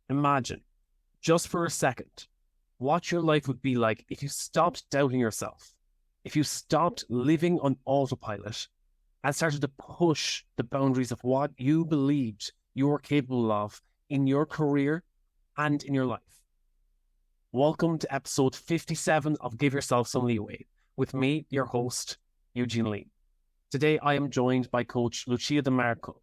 Imagine, just for a second, what your life would be like if you stopped doubting yourself, if you stopped living on autopilot and started to push the boundaries of what you believed you were capable of in your career and in your life. Welcome to episode 57 of Give Yourself Some Leeway with me, your host, Eugene Lee. Today, I am joined by coach Lucia Di Marco,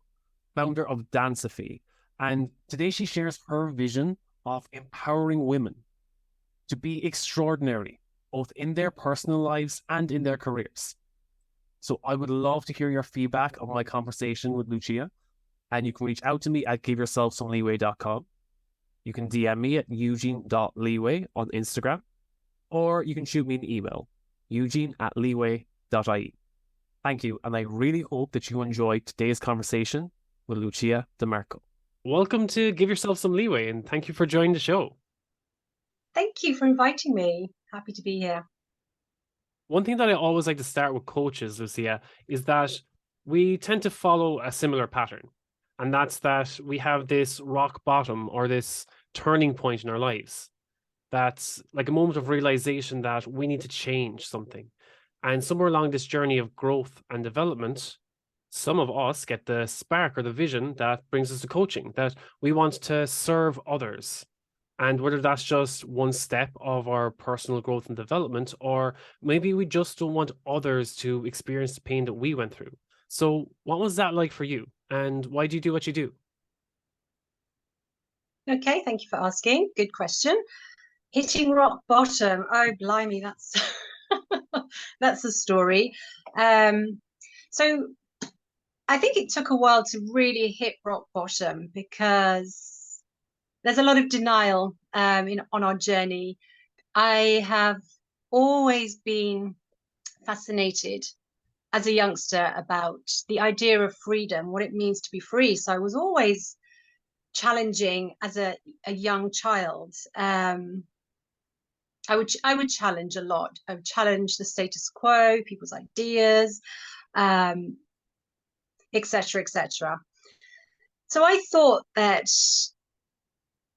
founder of Danceify, and today she shares her vision of empowering women to be extraordinary, both in their personal lives and in their careers. So I would love to hear your feedback on my conversation with Lucia, and you can reach out to me at giveyourselfsomeleeway.com. You can DM me at eugene.leeway on Instagram, or you can shoot me an email, eugene@leeway.ie. Thank you, and I really hope that you enjoyed today's conversation with Lucia Di Marco. Welcome to Give Yourself Some Leeway, and thank you for joining the show. Thank you for inviting me. Happy to be here. One thing that I always like to start with coaches, Lucia, is that we tend to follow a similar pattern. And that's that we have this rock bottom or this turning point in our lives. That's like a moment of realization that we need to change something. And somewhere along this journey of growth and development, some of us get the spark or the vision that brings us to coaching, that we want to serve others. And whether that's just one step of our personal growth and development, or maybe we just don't want others to experience the pain that we went through. So, what was that like for you? And why do you do what you do? Okay, thank you for asking. Good question. Hitting rock bottom. Oh, blimey, that's that's a story. So I think it took a while to really hit rock bottom because there's a lot of denial on our journey. I have always been fascinated as a youngster about the idea of freedom, what it means to be free. So I was always challenging as a young child. I would challenge a lot. I would challenge the status quo, people's ideas, etc., etc. So I thought that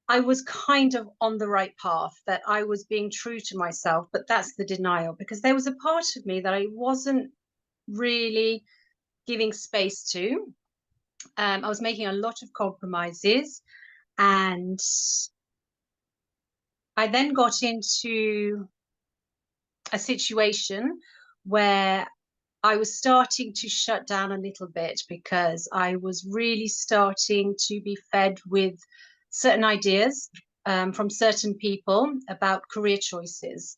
I was kind of on the right path, that I was being true to myself, but that's the denial, because there was a part of me that I wasn't really giving space to. I was making a lot of compromises, and I then got into a situation where I was starting to shut down a little bit because I was really starting to be fed with certain ideas from certain people about career choices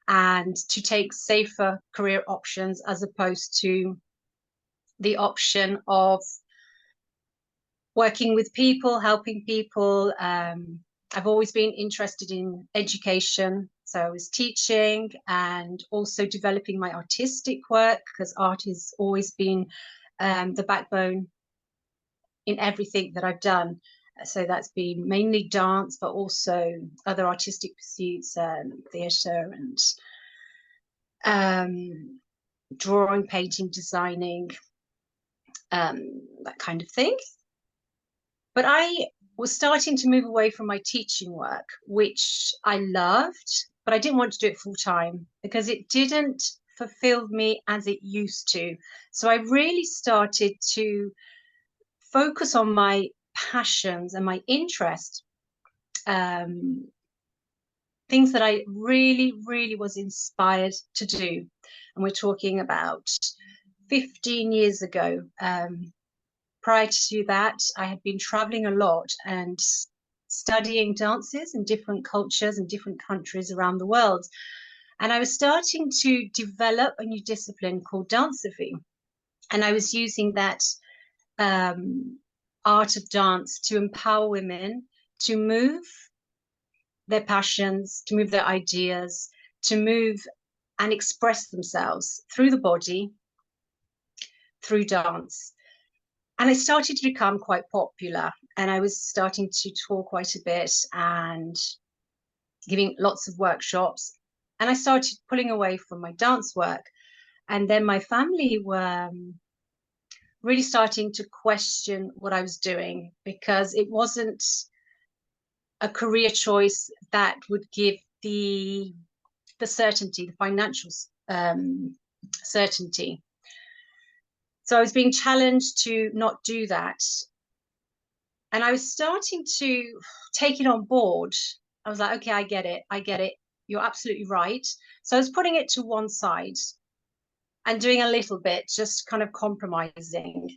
and to take safer career options as opposed to the option of working with people, helping people. I've always been interested in education. So I was teaching and also developing my artistic work because art has always been the backbone in everything that I've done. So that's been mainly dance, but also other artistic pursuits, theatre and drawing, painting, designing, that kind of thing. But I was starting to move away from my teaching work, which I loved, but I didn't want to do it full time because it didn't fulfill me as it used to. So I really started to focus on my passions and my interests, things that I really, really was inspired to do. And we're talking about 15 years ago. Prior to that, I had been traveling a lot and studying dances in different cultures and different countries around the world. And I was starting to develop a new discipline called Danceify. And I was using that art of dance to empower women to move their passions, to move their ideas, to move and express themselves through the body, through dance. And it started to become quite popular. And I was starting to tour quite a bit and giving lots of workshops. And I started pulling away from my dance work. And then my family were really starting to question what I was doing because it wasn't a career choice that would give the certainty, the financial certainty. So I was being challenged to not do that. And I was starting to take it on board. I was like, okay, I get it. I get it. You're absolutely right. So I was putting it to one side and doing a little bit, just kind of compromising.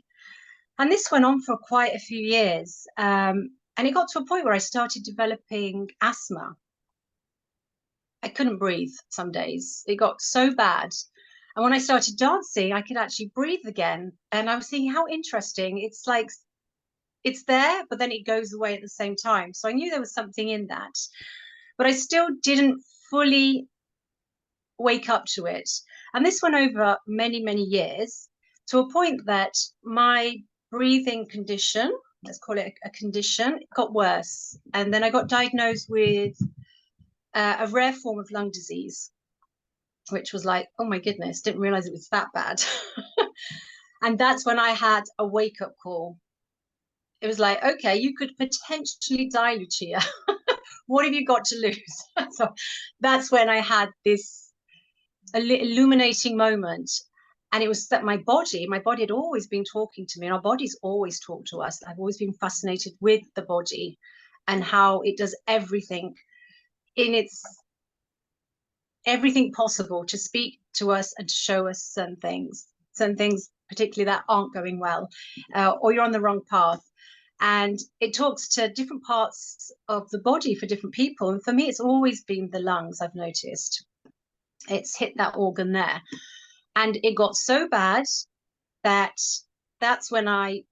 And this went on for quite a few years. And it got to a point where I started developing asthma. I couldn't breathe some days. It got so bad. And when I started dancing, I could actually breathe again. And I was thinking, how interesting. It's like it's there, but then it goes away at the same time. So I knew there was something in that, but I still didn't fully wake up to it. And this went over many, many years to a point that my breathing condition, let's call it a condition, got worse. And then I got diagnosed with a rare form of lung disease, which was like, oh my goodness, didn't realize it was that bad. And that's when I had a wake up call. It was like, okay, you could potentially die, Lucia. What have you got to lose? So that's when I had this illuminating moment. And it was that my body had always been talking to me, and our bodies always talk to us. I've always been fascinated with the body and how it does everything in its everything possible to speak to us and to show us certain things particularly that aren't going well, or you're on the wrong path. And it talks to different parts of the body for different people. And for me, it's always been the lungs. I've noticed it's hit that organ there. And it got so bad that that's when I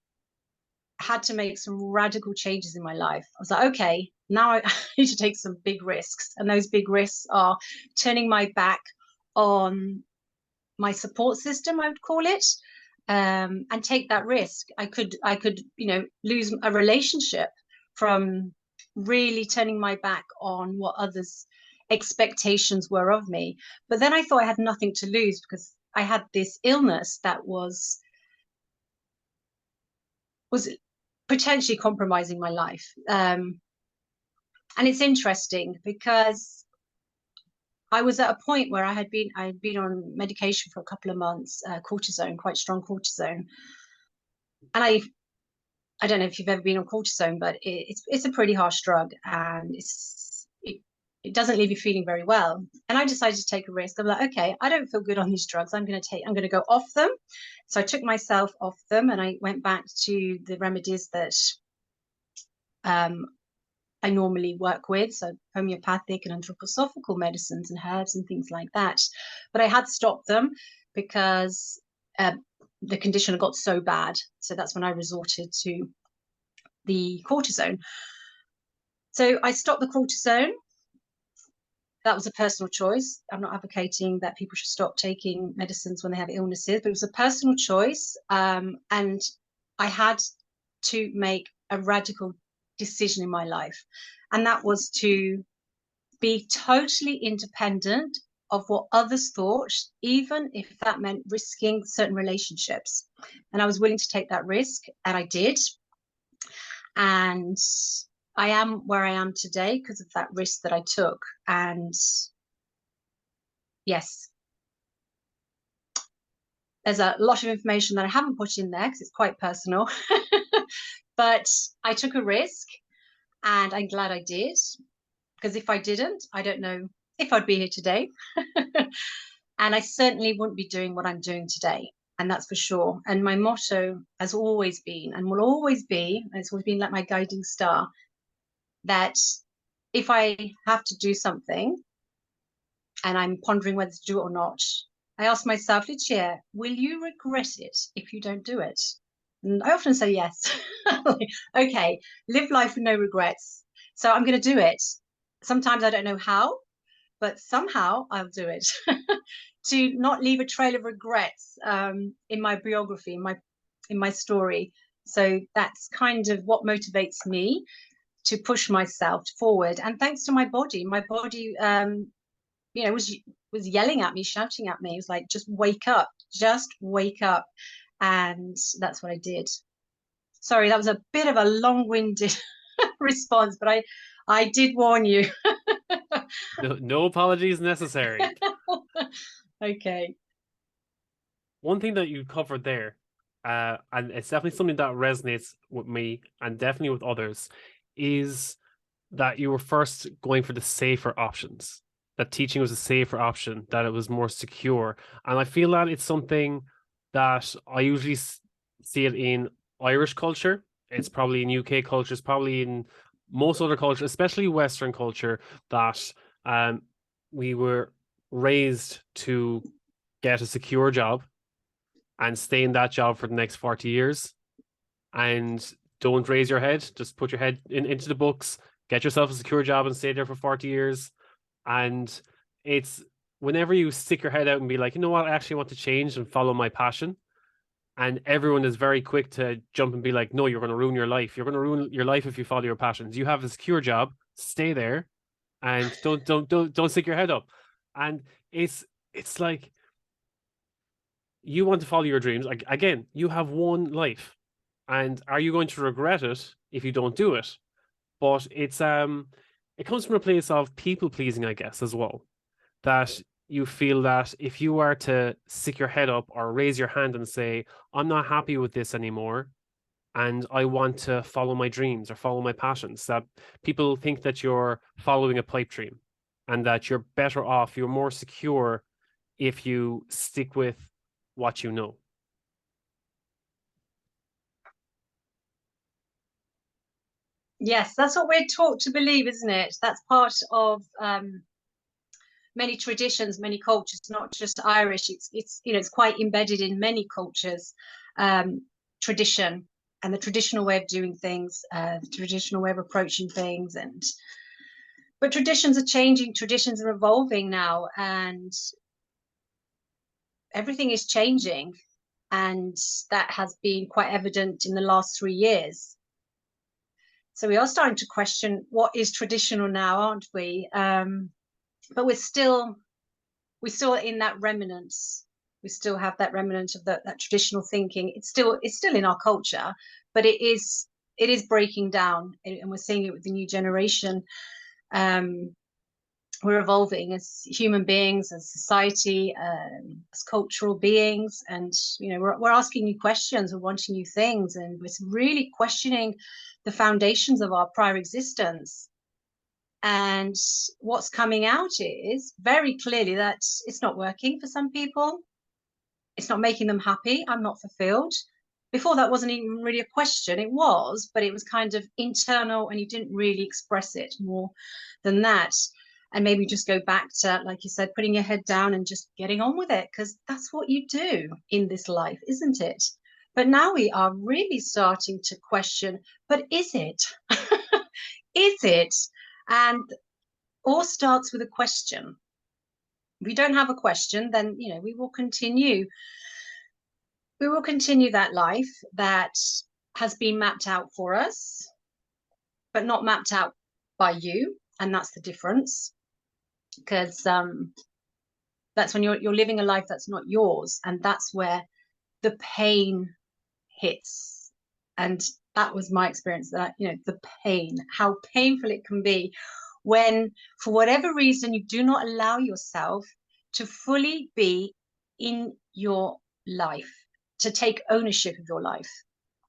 had to make some radical changes in my life. I was like, okay, now I need to take some big risks. And those big risks are turning my back on my support system, I would call it, and take that risk. I could, lose a relationship from really turning my back on what others' expectations were of me. But then I thought I had nothing to lose because I had this illness that was potentially compromising my life. And it's interesting because I was at a point where I'd been on medication for a couple of months, cortisone, quite strong cortisone. And I don't know if you've ever been on cortisone, but it's a pretty harsh drug, and it doesn't leave you feeling very well. And I decided to take a risk. I'm like, okay, I don't feel good on these drugs. I'm going to go off them. So I took myself off them, and I went back to the remedies that I normally work with, so homeopathic and anthroposophical medicines and herbs and things like that. But I had stopped them because the condition got so bad. So that's when I resorted to the cortisone. So I stopped the cortisone. That was a personal choice. I'm not advocating that people should stop taking medicines when they have illnesses, but it was a personal choice. And I had to make a radical decision in my life. And that was to be totally independent of what others thought, even if that meant risking certain relationships. And I was willing to take that risk, and I did. And I am where I am today because of that risk that I took. And yes, there's a lot of information that I haven't put in there because it's quite personal. But I took a risk, and I'm glad I did, because if I didn't, I don't know if I'd be here today. And I certainly wouldn't be doing what I'm doing today. And that's for sure. And my motto has always been, and will always be, and it's always been like my guiding star, that if I have to do something and I'm pondering whether to do it or not, I ask myself, Lucia, will you regret it if you don't do it? And I often say yes. Okay, live life with no regrets. So I'm going to do it. Sometimes I don't know how, but somehow I'll do it. To not leave a trail of regrets in my biography, in my story. So that's kind of what motivates me to push myself forward. And thanks to my body was yelling at me, shouting at me. It was like, just wake up. And that's what I did. Sorry, that was a bit of a long-winded response, but I did warn you. No apologies necessary. Okay. One thing that you covered there, and it's definitely something that resonates with me and definitely with others, is that you were first going for the safer options. That teaching was a safer option, that it was more secure. And I feel that it's something that I usually see it in Irish culture. It's probably in UK culture. It's probably in most other cultures, especially Western culture, that we were raised to get a secure job and stay in that job for the next 40 years and don't raise your head. Just put your head into the books, get yourself a secure job and stay there for 40 years. And it's whenever you stick your head out and be like, you know what, I actually want to change and follow my passion. And everyone is very quick to jump and be like, no, you're going to ruin your life. You're going to ruin your life if you follow your passions. You have a secure job, stay there and don't stick your head up. And it's like you want to follow your dreams. Like again, you have one life. And are you going to regret it if you don't do it? But it comes from a place of people pleasing, I guess, as well. That you feel that if you are to stick your head up or raise your hand and say, I'm not happy with this anymore, and I want to follow my dreams or follow my passions, that people think that you're following a pipe dream and that you're better off, you're more secure if you stick with what you know. Yes, that's what we're taught to believe, isn't it? That's part of many traditions, many cultures, not just Irish. It's you know, it's quite embedded in many cultures. Tradition and the traditional way of doing things, the traditional way of approaching things, and but traditions are changing, traditions are evolving now, and everything is changing, and that has been quite evident in the last 3 years. So we are starting to question what is traditional now, aren't we? But we're still in that remnants. We still have that remnant of that traditional thinking. It's still in our culture, but it is breaking down, and we're seeing it with the new generation. We're evolving as human beings, as society, as cultural beings, and you know we're asking new questions, we're wanting new things, and we're really questioning the foundations of our prior existence. And what's coming out is very clearly that it's not working for some people. It's not making them happy. I'm not fulfilled. Before that wasn't even really a question. It was, but it was kind of internal and you didn't really express it more than that. And maybe just go back to, like you said, putting your head down and just getting on with it, because that's what you do in this life, isn't it? But now we are really starting to question, but is it? Is it? And all starts with a question. If we don't have a question, then you know we will continue that life that has been mapped out for us, but not mapped out by you. And that's the difference, because that's when you're living a life that's not yours, and that's where the pain hits. And that was my experience, that you know the pain, how painful it can be when for whatever reason you do not allow yourself to fully be in your life, to take ownership of your life.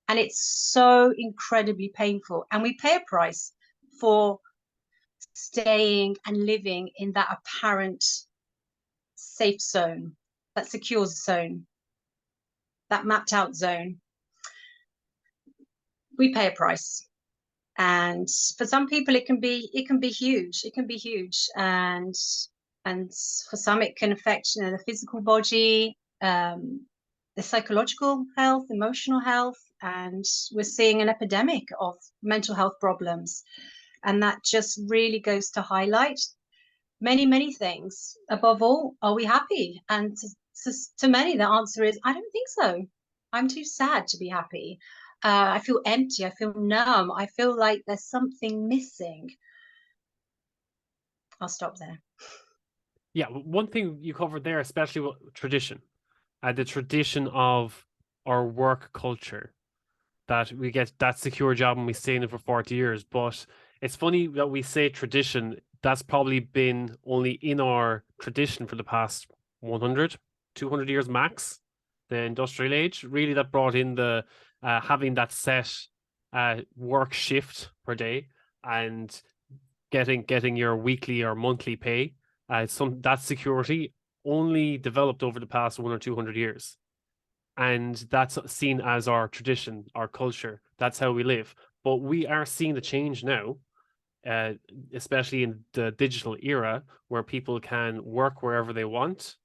And it's so incredibly painful, and we pay a price for staying and living in that apparent safe zone, that secure zone, that mapped out zone. We pay a price, and for some people it can be huge. It can be huge, and for some it can affect, you know, the physical body, the psychological health, emotional health, and we're seeing an epidemic of mental health problems. And that just really goes to highlight many things. Above all, are we happy? And to many, the answer is, I don't think so. I'm too sad to be happy. I feel empty. I feel numb. I feel like there's something missing. I'll stop there. Yeah, one thing you covered there, especially with tradition, the tradition of our work culture, that we get that secure job and we stay in it for 40 years. But It's funny that we say tradition. That's probably been only in our tradition for the past 100, 200 years max. The industrial age, really, that brought in the having that set work shift per day and getting your weekly or monthly pay. That security only developed over the past 1 or 200 years, and that's seen as our tradition, our culture. That's how we live. But we are seeing the change now, uh, especially in the digital era, where people can work wherever they want.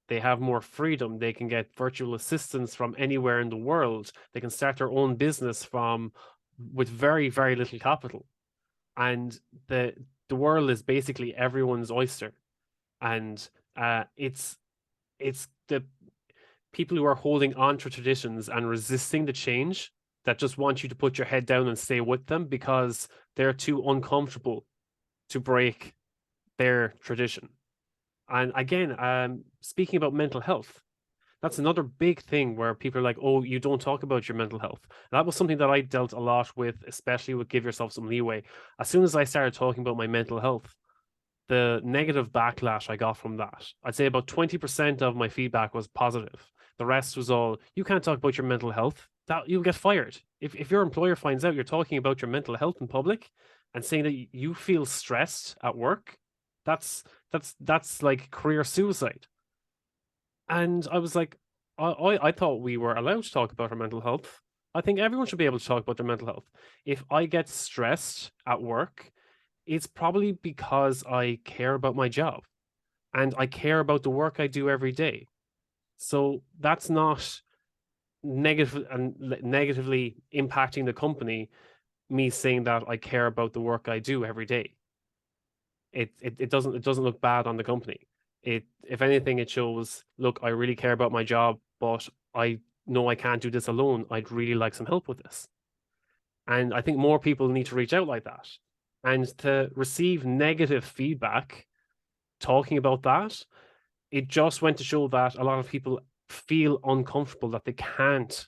They have more freedom. They can get virtual assistants from anywhere in the world. They can start their own business from with very, very little capital. And the world is basically everyone's oyster. And it's the people who are holding on to traditions and resisting the change that just want you to put your head down and stay with them because they're too uncomfortable to break their tradition. And again, speaking about mental health, that's another big thing where people are like, oh, you don't talk about your mental health. That was something that I dealt a lot with, especially with Give Yourself Some Leeway. As soon as I started talking about my mental health, the negative backlash I got from that, I'd say about 20% of my feedback was positive. The rest was all, you can't talk about your mental health. That you'll get fired. If your employer finds out you're talking about your mental health in public and saying that you feel stressed at work, that's that's like career suicide. And I was like, I thought we were allowed to talk about our mental health. I think everyone should be able to talk about their mental health. If I get stressed at work, it's probably because I care about my job and I care about the work I do every day. So that's not negative and negatively impacting the company, me saying that I care about the work I do every day. It doesn't look bad on the company. It if anything, it shows, look, I really care about my job, but I know I can't do this alone. I'd really like some help with this. And I think more people need to reach out like that. And to receive negative feedback talking about that, it just went to show that a lot of people feel uncomfortable that they can't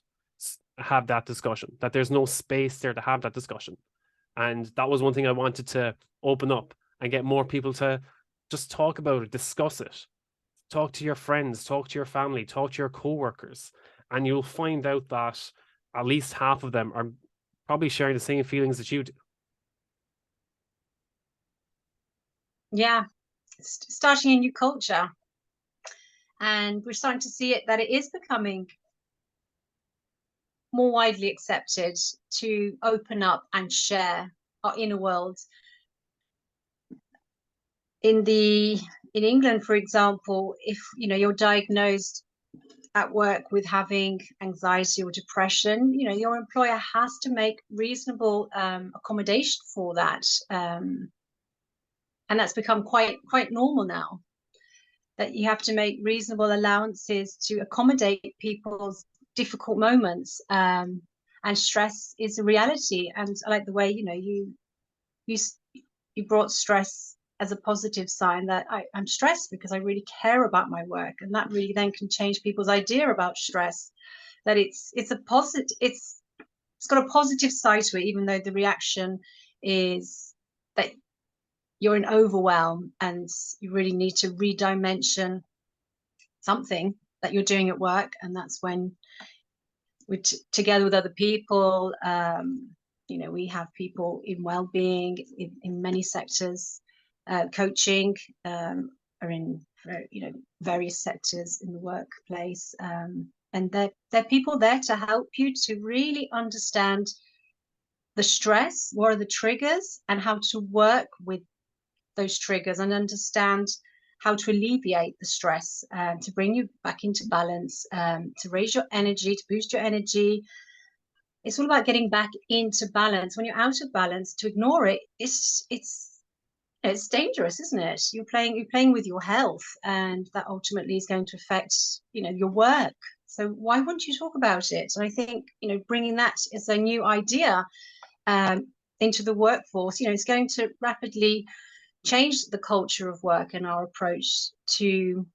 have that discussion, that there's no space there to have that discussion. And that was one thing I wanted to open up and get more people to just talk about it, discuss it, talk to your friends, talk to your family, talk to your coworkers, and you'll find out that at least half of them are probably sharing the same feelings that you do. Yeah, starting a new culture. And we're starting to see it that it is becoming more widely accepted to open up and share our inner world. In England, for example, if you're diagnosed at work with having anxiety or depression, your employer has to make reasonable accommodation for that, and that's become quite normal now. That you have to make reasonable allowances to accommodate people's difficult moments, and stress is a reality. And I like the way you brought stress as a positive sign, that I'm stressed because I really care about my work, and that really then can change people's idea about stress. That it's a positive, it's got a positive side to it, even though the reaction is that you're in overwhelm and you really need to redimension something that you're doing at work. And that's when we're together with other people. We have people in well-being in many sectors, coaching, are in various sectors in the workplace, and they're people there to help you to really understand the stress, what are the triggers, and how to work with those triggers and understand how to alleviate the stress, to bring you back into balance, to raise your energy, to boost your energy. It's all about getting back into balance. When you're out of balance, to ignore it, it's dangerous, isn't it? You're playing with your health, and that ultimately is going to affect your work. So why wouldn't you talk about it? And I think bringing that as a new idea into the workforce, it's going to rapidly change the culture of work and our approach to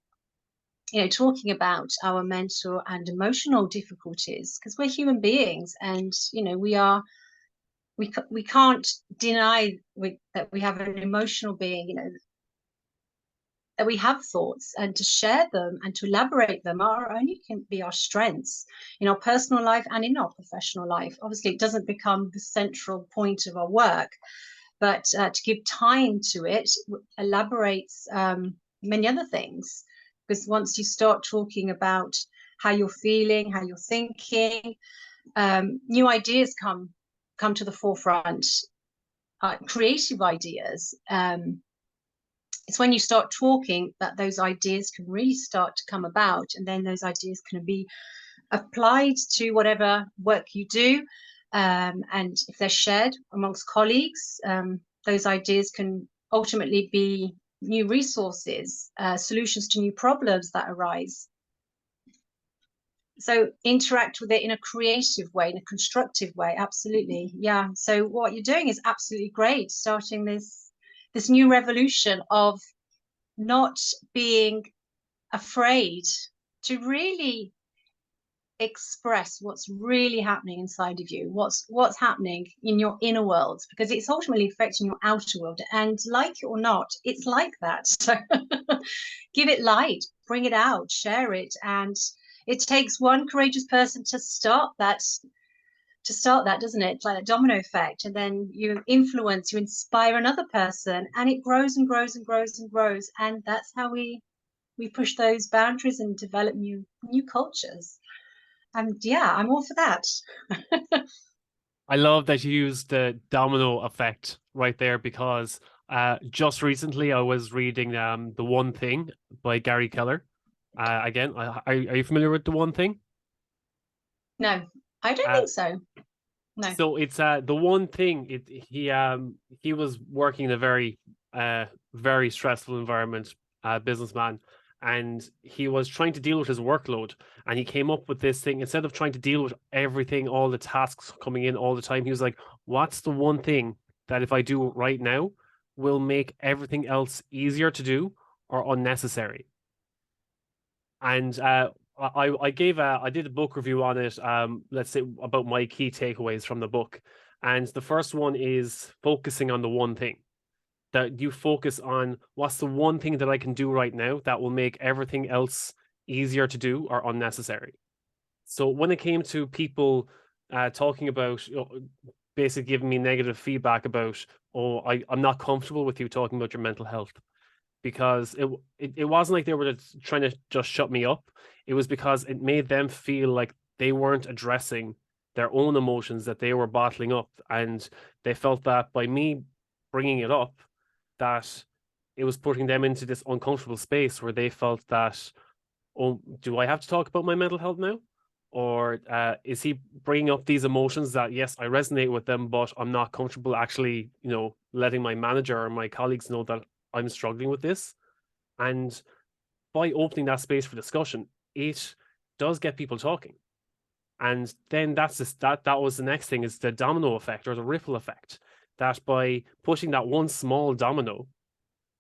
talking about our mental and emotional difficulties, because we're human beings, and we are we can't deny that we have an emotional being, you know, that we have thoughts, and to share them and to elaborate them are only can be our strengths in our personal life and in our professional life. Obviously, it doesn't become the central point of our work, but to give time to it elaborates many other things. Because once you start talking about how you're feeling, how you're thinking, new ideas come to the forefront, creative ideas. It's when you start talking that those ideas can really start to come about, and then those ideas can be applied to whatever work you do. And if they're shared amongst colleagues, those ideas can ultimately be new resources, solutions to new problems that arise. So interact with it in a creative way, in a constructive way. Absolutely. Yeah. So what you're doing is absolutely great, starting this new revolution of not being afraid to really express what's really happening inside of you, what's happening in your inner world, because it's ultimately affecting your outer world. And like it or not, it's like that. So give it light, bring it out, share it. And it takes one courageous person to start that, doesn't it? It's like a domino effect. And then you influence, you inspire another person, and it grows and grows and grows and grows. And that's how we push those boundaries and develop new cultures. And yeah, I'm all for that. I love that you used the domino effect right there, because just recently I was reading The One Thing by Gary Keller. Again, are you familiar with The One Thing? No, I don't think so. No. So it's The One Thing. He was working in a very stressful environment, businessman, and he was trying to deal with his workload, and he came up with this thing. Instead of trying to deal with everything, all the tasks coming in all the time, he was like, what's the one thing that if I do right now will make everything else easier to do or unnecessary? And I did a book review on it, let's say about my key takeaways from the book. And the first one is focusing on the one thing. That you focus on what's the one thing that I can do right now that will make everything else easier to do or unnecessary. So when it came to people talking about, basically giving me negative feedback about, oh, I'm not comfortable with you talking about your mental health, because it wasn't like they were trying to just shut me up. It was because it made them feel like they weren't addressing their own emotions that they were bottling up, and they felt that by me bringing it up, that it was putting them into this uncomfortable space where they felt that, oh, do I have to talk about my mental health now? Or is he bringing up these emotions that, yes, I resonate with them, but I'm not comfortable actually, letting my manager or my colleagues know that I'm struggling with this? And by opening that space for discussion, it does get people talking. And then that was the next thing, is the domino effect or the ripple effect, that by pushing that one small domino,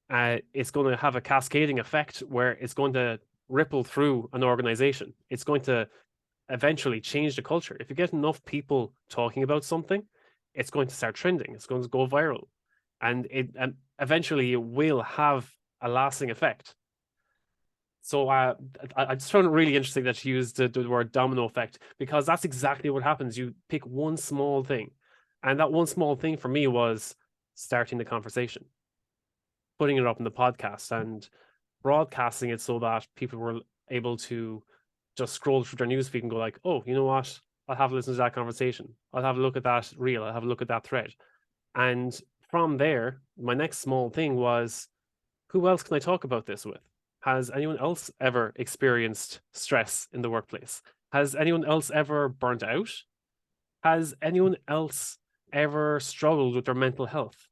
it's going to have a cascading effect where it's going to ripple through an organization. It's going to eventually change the culture. If you get enough people talking about something, it's going to start trending. It's going to go viral, and eventually it will have a lasting effect. So I just found it really interesting that you used the word domino effect, because that's exactly what happens. You pick one small thing, and that one small thing for me was starting the conversation, putting it up in the podcast and broadcasting it so that people were able to just scroll through their newsfeed and go like, oh, you know what? I'll have a listen to that conversation. I'll have a look at that reel. I'll have a look at that thread. And from there, my next small thing was, who else can I talk about this with? Has anyone else ever experienced stress in the workplace? Has anyone else ever burnt out? Has anyone else ever struggled with their mental health?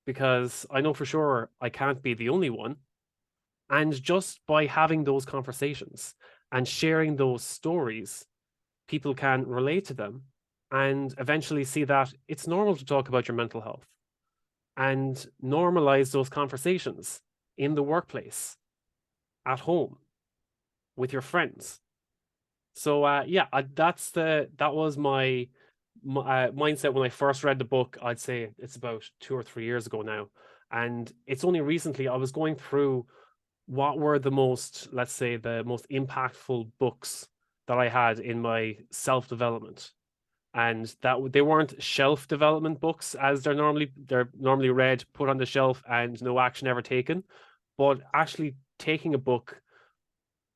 Because I know for sure I can't be the only one. And just by having those conversations and sharing those stories, people can relate to them and eventually see that it's normal to talk about your mental health, and normalize those conversations in the workplace, at home, with your friends. So that was mindset when I first read the book. I'd say it's about 2 or 3 years ago now. And it's only recently I was going through what were the most, let's say, the most impactful books that I had in my self-development. And that they weren't shelf development books as they're normally read, put on the shelf, and no action ever taken, but actually taking a book,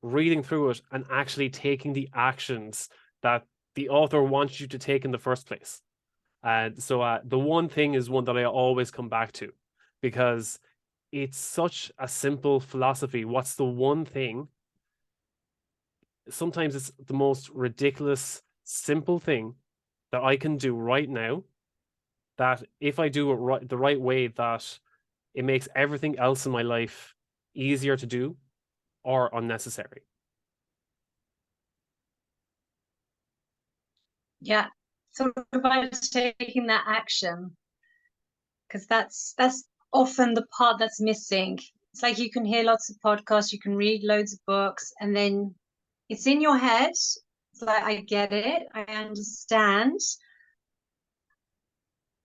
reading through it, and actually taking the actions that the author wants you to take in the first place. And so the one thing is one that I always come back to, because it's such a simple philosophy. What's the one thing? Sometimes it's the most ridiculous, simple thing that I can do right now, that if I do it the right way, that it makes everything else in my life easier to do or unnecessary. Yeah, sort of about taking that action, because that's often the part that's missing. It's like you can hear lots of podcasts, you can read loads of books, and then it's in your head. It's like, I get it, I understand.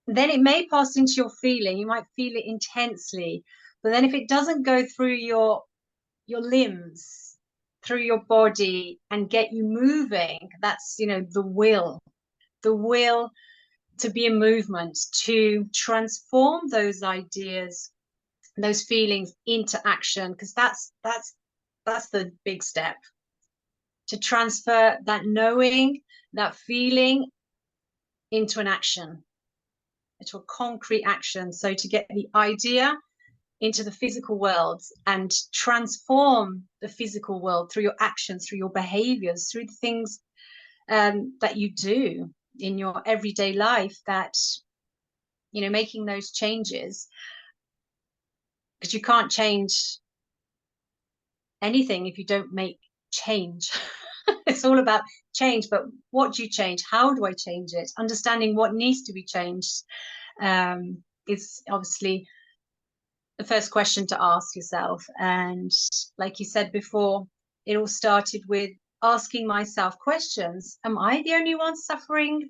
Then it may pass into your feeling. You might feel it intensely, but then if it doesn't go through your limbs, through your body, and get you moving, that's, the will to be in movement, to transform those ideas, those feelings into action, because that's the big step, to transfer that knowing, that feeling into an action, into a concrete action. So to get the idea into the physical world and transform the physical world through your actions, through your behaviors, through the things that you do in your everyday life, that, making those changes, because you can't change anything if you don't make change. It's all about change, but what do you change? How do I change it? Understanding what needs to be changed is obviously the first question to ask yourself. And like you said before, it all started with asking myself questions. Am I the only one suffering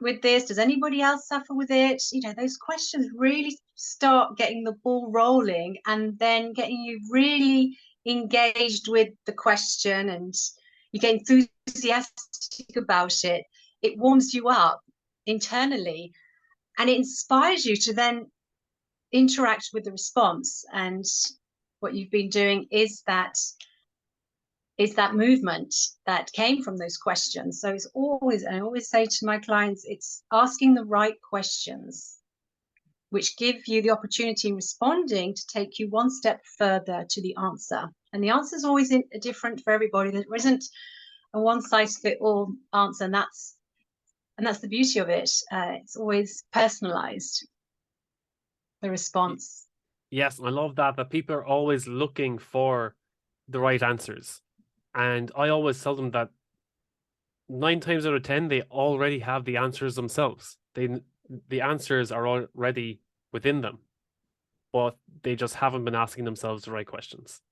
with this? Does anybody else suffer with it? Those questions really start getting the ball rolling, and then getting you really engaged with the question, and you get enthusiastic about it. It warms you up internally, and it inspires you to then interact with the response. And what you've been doing is that movement that came from those questions. So it's always, I always say to my clients, it's asking the right questions, which give you the opportunity in responding to take you one step further to the answer. And the answer is always different for everybody. There isn't a one-size-fits-all answer, and that's the beauty of it. It's always personalized, the response. Yes, I love that people are always looking for the right answers. And I always tell them that 9 times out of 10, they already have the answers themselves. The answers are already within them, but they just haven't been asking themselves the right questions.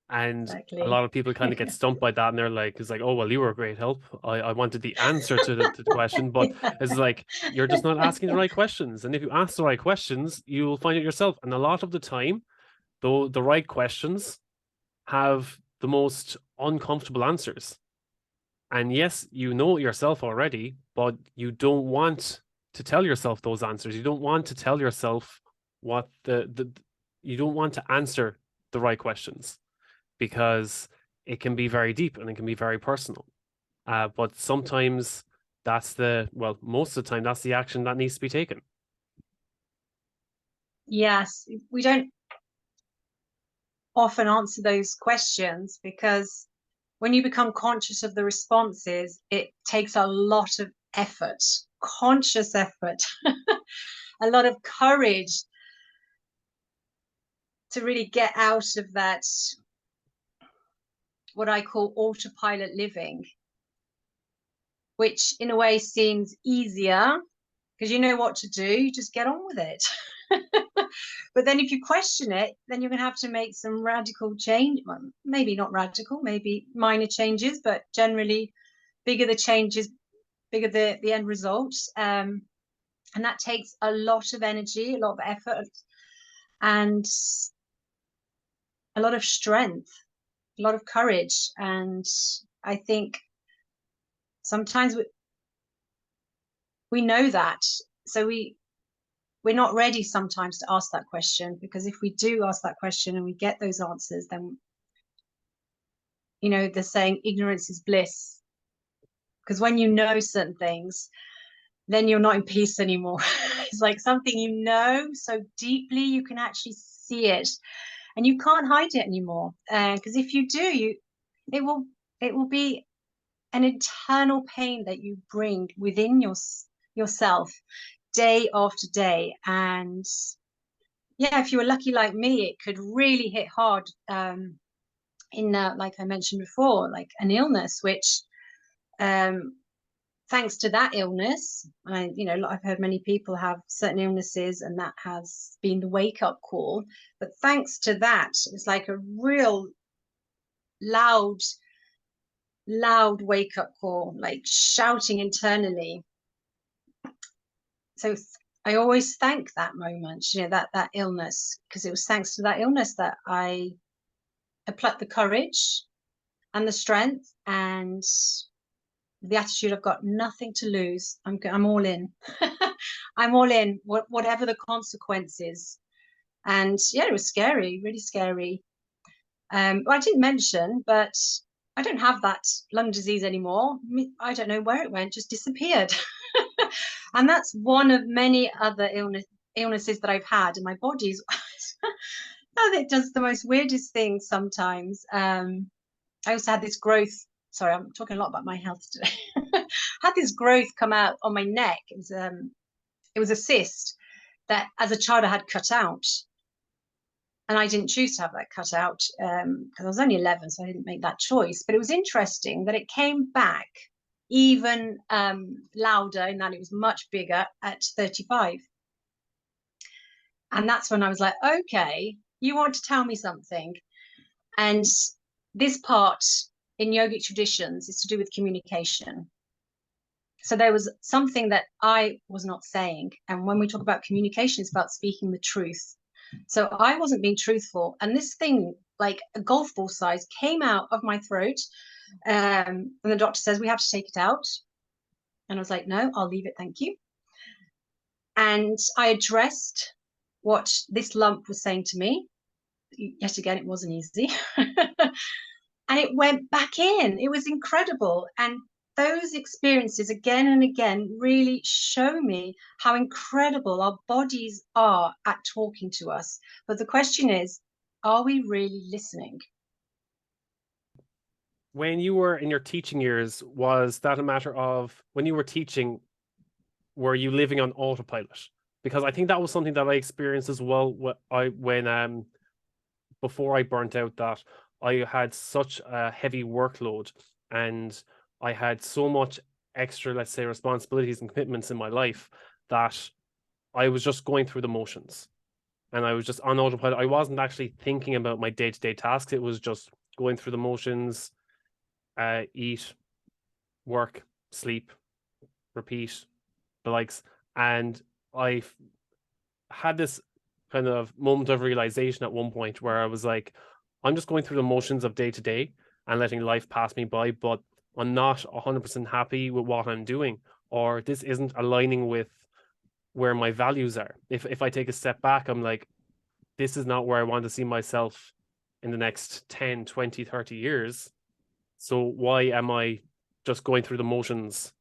And Exactly. a lot of people kind of get stumped by that, and they're like, it's like, oh, well, you were a great help. I wanted the answer to the question, but yeah. It's like, you're just not asking the right questions. And if you ask the right questions, you'll find it yourself. And a lot of the time, though, the right questions have the most uncomfortable answers. And yes, you know it yourself already, but you don't want to tell yourself those answers. You don't want to tell yourself what you don't want to answer the right questions, because it can be very deep and it can be very personal. But sometimes most of the time, that's the action that needs to be taken. Yes, we don't often answer those questions, because when you become conscious of the responses, it takes a lot of effort, conscious effort, a lot of courage to really get out of that, what I call autopilot living, which in a way seems easier because you know what to do, you just get on with it. But then if you question it, then you're going to have to make some radical change. Well, maybe not radical, maybe minor changes, but generally bigger the changes, bigger the end result. And that takes a lot of energy, a lot of effort, and a lot of strength, a lot of courage. And I think sometimes we know that, so we're not ready sometimes to ask that question, because if we do ask that question and we get those answers, then, you know, they're saying ignorance is bliss. Because when you know certain things, then you're not in peace anymore. It's like something you know so deeply, you can actually see it, and you can't hide it anymore. Because if you do, it will be an internal pain that you bring within yourself day after day. And yeah, if you were lucky like me, it could really hit hard in like I mentioned before, like an illness, which thanks to that illness, you know, I've heard many people have certain illnesses and that has been the wake-up call, but thanks to that, it's like a real loud wake-up call, like shouting internally. So I always thank that moment, you know, that illness, because it was thanks to that illness that I plucked the courage and the strength and the attitude. I've got nothing to lose. I'm all in. I'm all in, whatever the consequences. And yeah, it was scary, really scary. Well, I didn't mention, but I don't have that lung disease anymore. I don't know where it went, just disappeared. And that's one of many other illnesses that I've had, and my body's it does the most weirdest things sometimes. I also had this growth. Sorry, I'm talking a lot about my health today. Had this growth come out on my neck. It was a cyst that as a child I had cut out. And I didn't choose to have that cut out because I was only 11, so I didn't make that choice. But it was interesting that it came back even louder, in that it was much bigger at 35. And that's when I was like, okay, you want to tell me something. And this part in yogic traditions is to do with communication. So there was something that I was not saying. And when we talk about communication, it's about speaking the truth. So I wasn't being truthful. And this thing, like a golf ball size, came out of my throat. And the doctor says, we have to take it out. And I was like, no, I'll leave it. Thank you. And I addressed what this lump was saying to me. Yet again, it wasn't easy. And it went back in. It was incredible. And those experiences again and again really show me how incredible our bodies are at talking to us. But the question is, are we really listening? When you were in your teaching years, was that a matter of, when you were teaching, were you living on autopilot? Because I think that was something that I experienced as well when before I burnt out, that I had such a heavy workload and I had so much extra, let's say, responsibilities and commitments in my life that I was just going through the motions and I was just on autopilot. I wasn't actually thinking about my day-to-day tasks. It was just going through the motions, eat, work, sleep, repeat, the likes. And I had this kind of moment of realization at one point where I was like, I'm just going through the motions of day to day and letting life pass me by, but I'm not 100% happy with what I'm doing, or this isn't aligning with where my values are. If I take a step back, I'm like, this is not where I want to see myself in the next 10, 20, 30 years. So why am I just going through the motions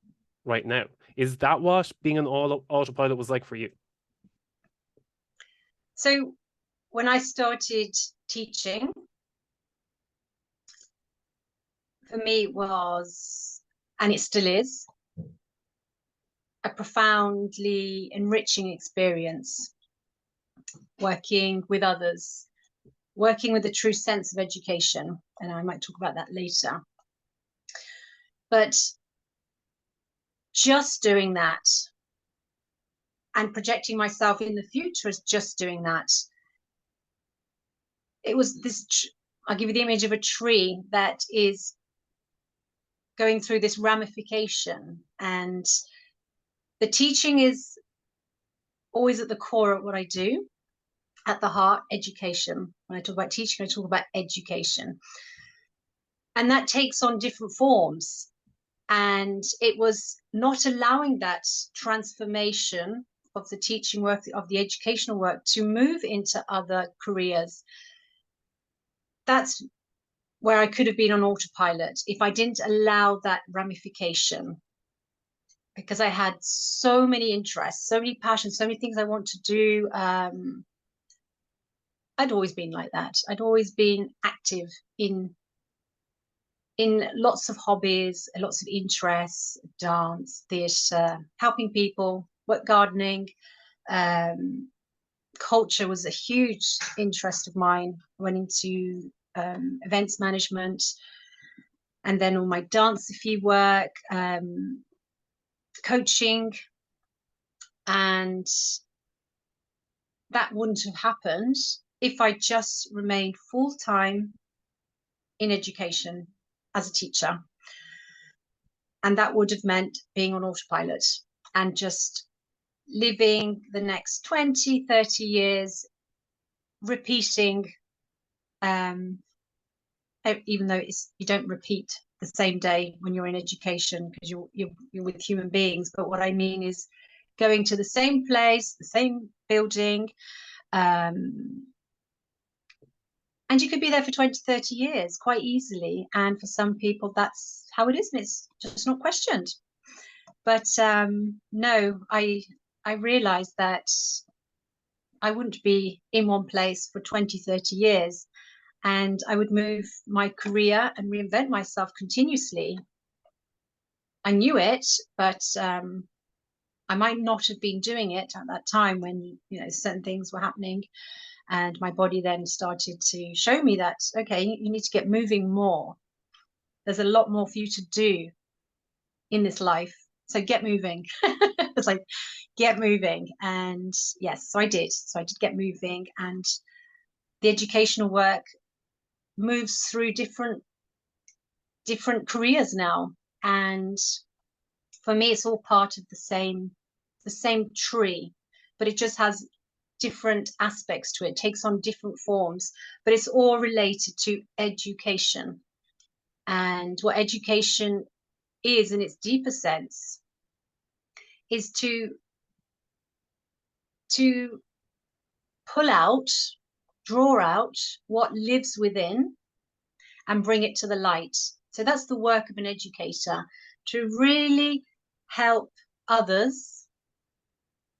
right now? Is that what being an autopilot was like for you? So when I started teaching, for me it was, and it still is, a profoundly enriching experience working with others, working with a true sense of education. And I might talk about that later. But just doing that and projecting myself in the future as just doing that, it was this, I'll give you the image of a tree that is going through this ramification, and the teaching is always at the core of what I do. At the heart, education. When I talk about teaching, I talk about education, and that takes on different forms. And it was not allowing that transformation of the teaching work, of the educational work, to move into other careers. That's where I could have been on autopilot if I didn't allow that ramification, because I had so many interests, so many passions, so many things I want to do. I'd always been like that. I'd always been active in lots of hobbies, lots of interests, dance, theatre, helping people, work, gardening. Culture was a huge interest of mine. I went into events management, and then all my dance work, coaching, and that wouldn't have happened if I just remained full-time in education as a teacher. And that would have meant being on autopilot and just living the next 20, 30 years repeating, even though you don't repeat the same day when you're in education, because you're with human beings. But what I mean is going to the same place, the same building, and you could be there for 20, 30 years quite easily. And for some people, that's how it is, and it's just not questioned. But no, I realized that I wouldn't be in one place for 20, 30 years. And I would move my career and reinvent myself continuously. I knew it, but I might not have been doing it at that time when, certain things were happening. And my body then started to show me that, okay, you need to get moving more. There's a lot more for you to do in this life. So get moving. It's like, get moving. And yes, so I did. So I did get moving. And the educational work moves through different careers now. And for me, it's all part of the same tree, but it just has different aspects to it. It takes on different forms, but it's all related to education. And what education is, in its deeper sense, is to pull out, draw out what lives within and bring it to the light. So that's the work of an educator, to really help others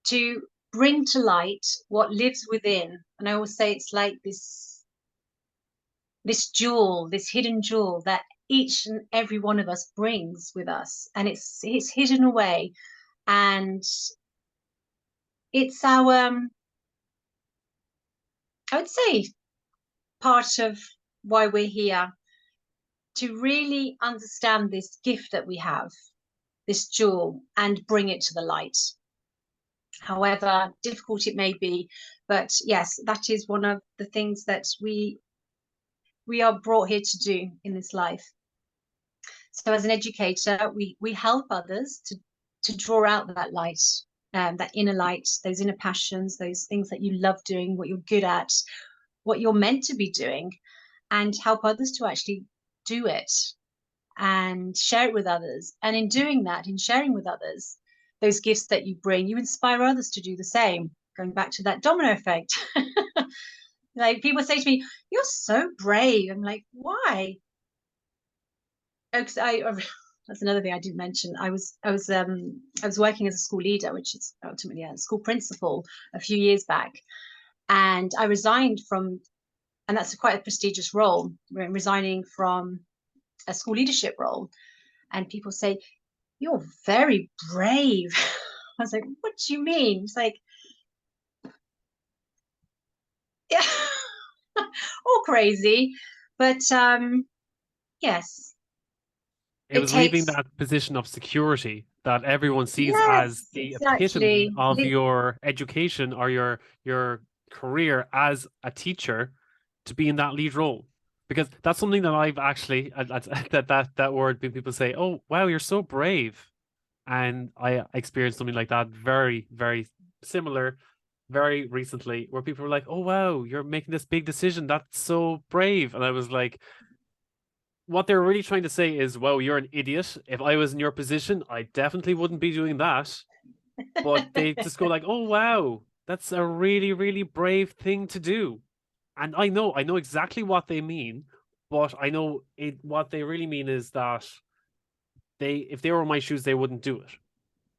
to bring to light what lives within. And I always say it's like this jewel, this hidden jewel that each and every one of us brings with us, and it's hidden away, and it's our I would say part of why we're here, to really understand this gift that we have, this jewel, and bring it to the light, however difficult it may be. But yes, that is one of the things that we are brought here to do in this life. So as an educator, we help others to draw out that light, that inner light, those inner passions, those things that you love doing, what you're good at, what you're meant to be doing, and help others to actually do it and share it with others. And in doing that, in sharing with others those gifts that you bring, you inspire others to do the same. Going back to that domino effect. Like, people say to me, "You're so brave." I'm like, why? Oh, because that's another thing I didn't mention. I was working as a school leader, which is ultimately a school principal, a few years back, and I resigned from, and that's quite a prestigious role, resigning from a school leadership role. And people say, "You're very brave." I was like, "What do you mean?" It's like, yeah, all crazy, but yes, It was leaving that position of security that everyone sees as the epitome of your education or your career as a teacher, to be in that lead role, Because that's something that I've actually that word people say, "Oh, wow, you're so brave." And I experienced something like that very, very similar very recently, where people were like, "Oh, wow, you're making this big decision. That's so brave." And I was like, what they're really trying to say is, "Well, you're an idiot. If I was in your position, I definitely wouldn't be doing that." But they just go like, "Oh, wow, that's a really, really brave thing to do." And I know exactly what they mean, but I know what they really mean is that if they were in my shoes, they wouldn't do it.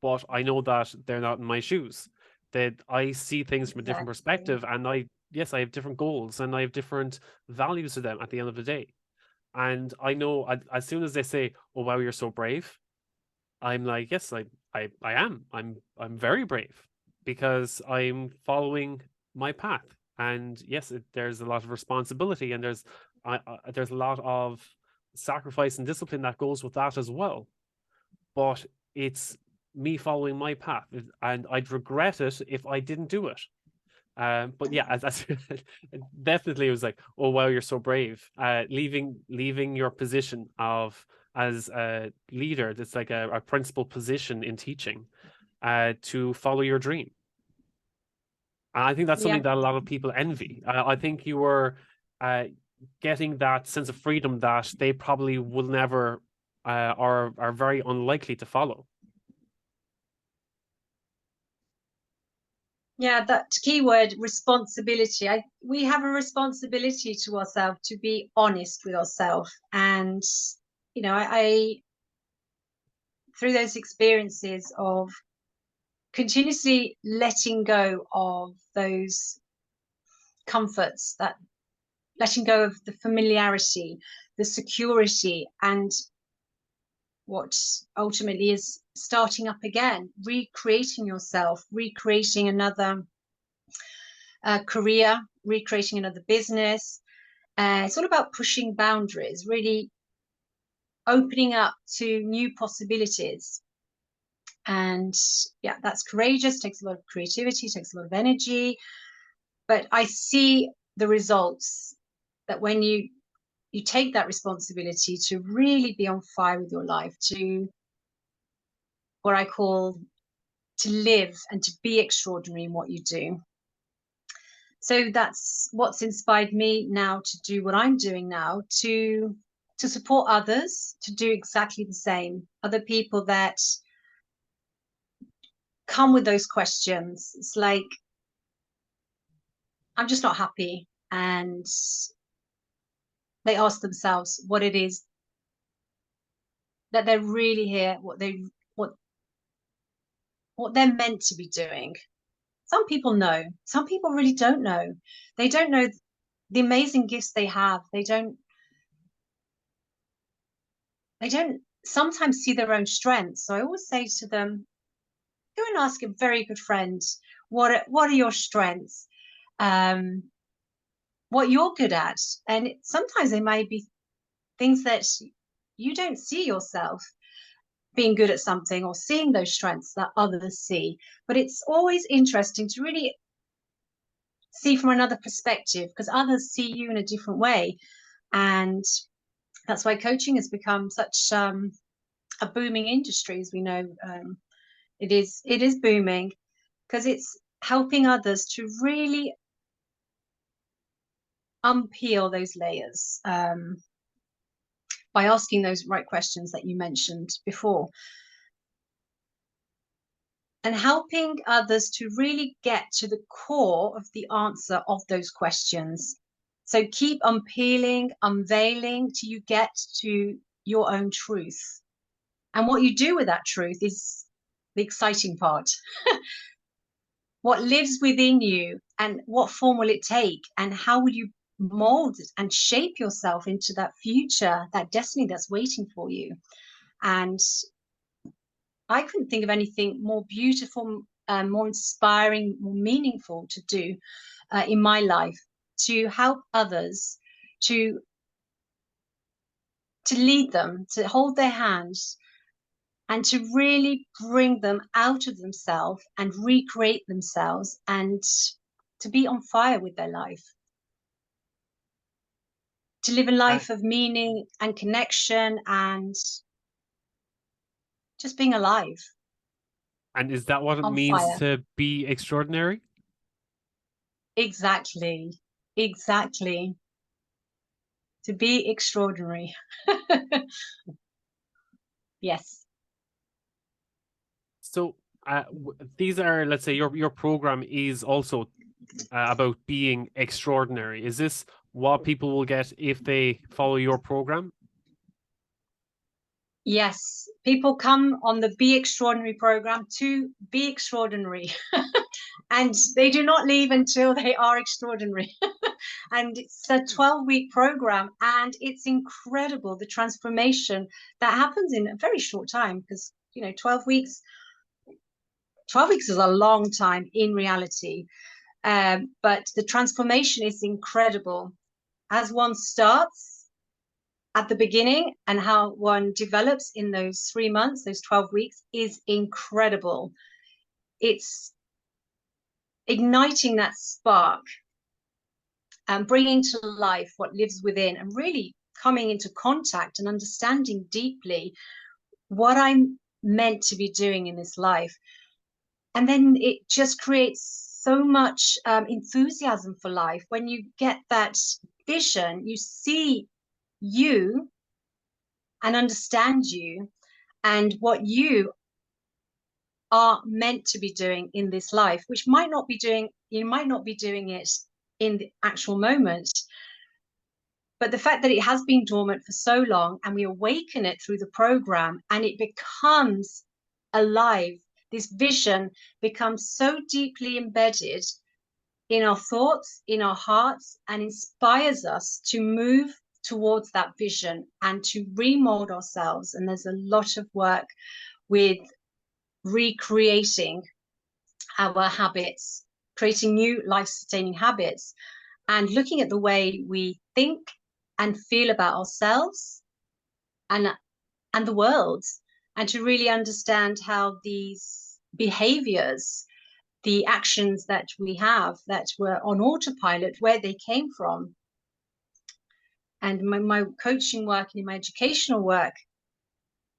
But I know that they're not in my shoes. That I see things from a different Exactly. perspective, and yes, I have different goals and I have different values to them at the end of the day. And I know as soon as they say, "Oh wow, you're so brave," I'm like, "Yes, I am. I'm very brave because I'm following my path." And yes, there's a lot of responsibility, and there's a lot of sacrifice and discipline that goes with that as well. But it's me following my path, and I'd regret it if I didn't do it. But yeah, that's definitely it was like, "Oh wow, you're so brave." Leaving your position of as a leader, that's like a principal position in teaching, to follow your dream. And I think that's Yeah. something that a lot of people envy. I think you were uh, getting that sense of freedom that they probably will never, or are very unlikely to follow. Yeah, that keyword responsibility. We have a responsibility to ourselves to be honest with ourselves. And, I through those experiences of continuously letting go of those comforts, that letting go of the familiarity, the security, and what ultimately is starting up again, recreating yourself, recreating another career, recreating another business. It's all about pushing boundaries, really opening up to new possibilities. And yeah, that's courageous, takes a lot of creativity, takes a lot of energy. But I see the results that when you take that responsibility to really be on fire with your life, to what I call to live and to be extraordinary in what you do. So that's what's inspired me now to do what I'm doing now, to support others to do exactly the same. Other people that come with those questions. It's like, I'm just not happy. And they ask themselves what it is that they're really here, what what they're meant to be doing. Some people know, some people really don't know. They don't know the amazing gifts they have. They don't sometimes see their own strengths. So I always say to them, go and ask a very good friend, what are your strengths? Um, what you're good at. And sometimes they may be things that you don't see yourself being good at something or seeing those strengths that others see. But it's always interesting to really see from another perspective because others see you in a different way. And that's why coaching has become such a booming industry, as we know. It is booming because it's helping others to really unpeel those layers by asking those right questions that you mentioned before, and helping others to really get to the core of the answer of those questions. So keep unpeeling, unveiling till you get to your own truth. And what you do with that truth is the exciting part. What lives within you and what form will it take, and how will you mold and shape yourself into that future, that destiny that's waiting for you. And I couldn't think of anything more beautiful, more inspiring, more meaningful to do in my life, to help others, to to lead them, to hold their hands, and to really bring them out of themselves and recreate themselves, and to be on fire with their life. to live a life of meaning and connection and just being alive. And is that what it On means fire. to be extraordinary? Exactly. Exactly. To be extraordinary. Yes. So these are, let's say, your program is also about being extraordinary. Is this what people will get if they follow your program? Yes. People come on the Be Extraordinary program to be extraordinary. And they do not leave until they are extraordinary. And it's a 12-week program, and it's incredible the transformation that happens in a very short time, because 12 weeks is a long time in reality. But the transformation is incredible as one starts at the beginning, and how one develops in those 3 months, those 12 weeks, is incredible. It's igniting that spark and bringing to life what lives within, and really coming into contact and understanding deeply what I'm meant to be doing in this life. And then it just creates so much enthusiasm for life. When you get that vision, you see you and understand you and what you are meant to be doing in this life, which you might not be doing it in the actual moment. But the fact that it has been dormant for so long, and we awaken it through the program, and it becomes alive, this vision becomes so deeply embedded in our thoughts, in our hearts, and inspires us to move towards that vision and to remold ourselves. And there's a lot of work with recreating our habits, creating new life-sustaining habits, and looking at the way we think and feel about ourselves and the world, and to really understand how these behaviors, the actions that we have that were on autopilot, where they came from. And my coaching work and in my educational work,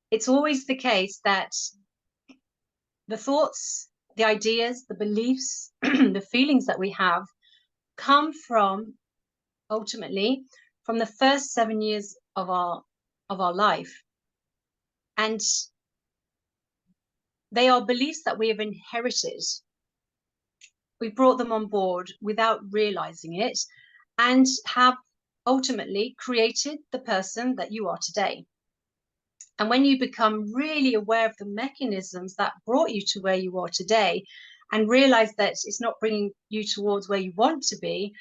it's always the case that the thoughts, the ideas, the beliefs, the feelings that we have come from, ultimately, from the first 7 years of our life. And they are beliefs that we have inherited. We brought them on board without realizing it, and have ultimately created the person that you are today. And when you become really aware of the mechanisms that brought you to where you are today, and realize that it's not bringing you towards where you want to be,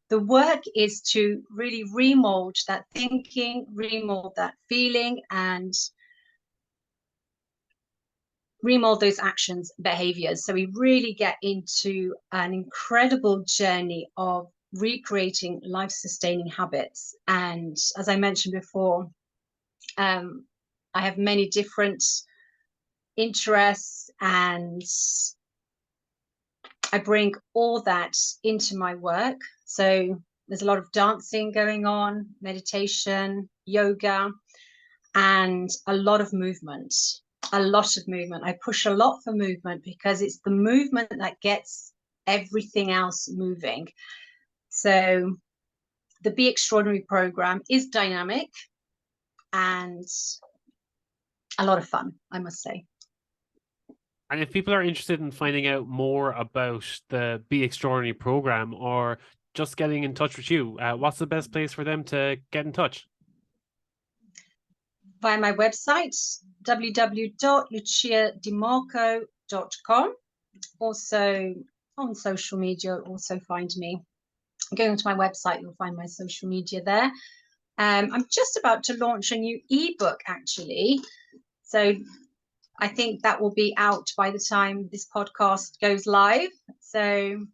the work is to really remold that thinking, remold that feeling, and remold those actions, behaviors. So we really get into an incredible journey of recreating life-sustaining habits. And as I mentioned before, I have many different interests, and I bring all that into my work. So there's a lot of dancing going on, meditation, yoga, and a lot of movement. I push a lot for movement, because it's the movement that gets everything else moving. So the Be Extraordinary program is dynamic and a lot of fun, I must say. And if people are interested in finding out more about the Be Extraordinary program, or just getting in touch with you, what's the best place for them to get in touch? Via my website, www.luciadimarco.com. Also on social media, also find me. Going to my website, you'll find my social media there. I'm just about to launch a new ebook, actually. So I think that will be out by the time this podcast goes live. So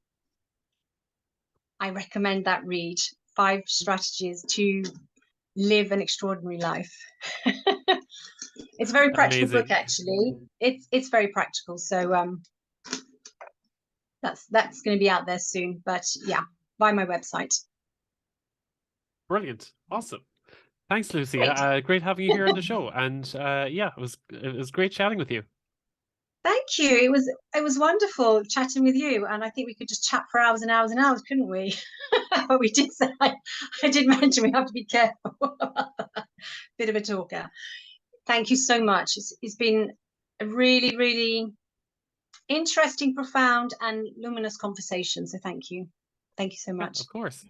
I recommend that read, 5 strategies to live an extraordinary life. It's a very practical Amazing. book, actually. It's very practical. So that's going to be out there soon. But yeah, by my website. Brilliant. Awesome. Thanks, Lucy. Great. Great having you here on the show. And yeah, it was great chatting with you. Thank you. It was wonderful chatting with you, and I think we could just chat for hours and hours and hours, couldn't we? But we did say I did mention we have to be careful. Bit of a talker. Thank you so much. It's been a really, really interesting, profound, and luminous conversation. So thank you. Thank you so Yeah, much. of course.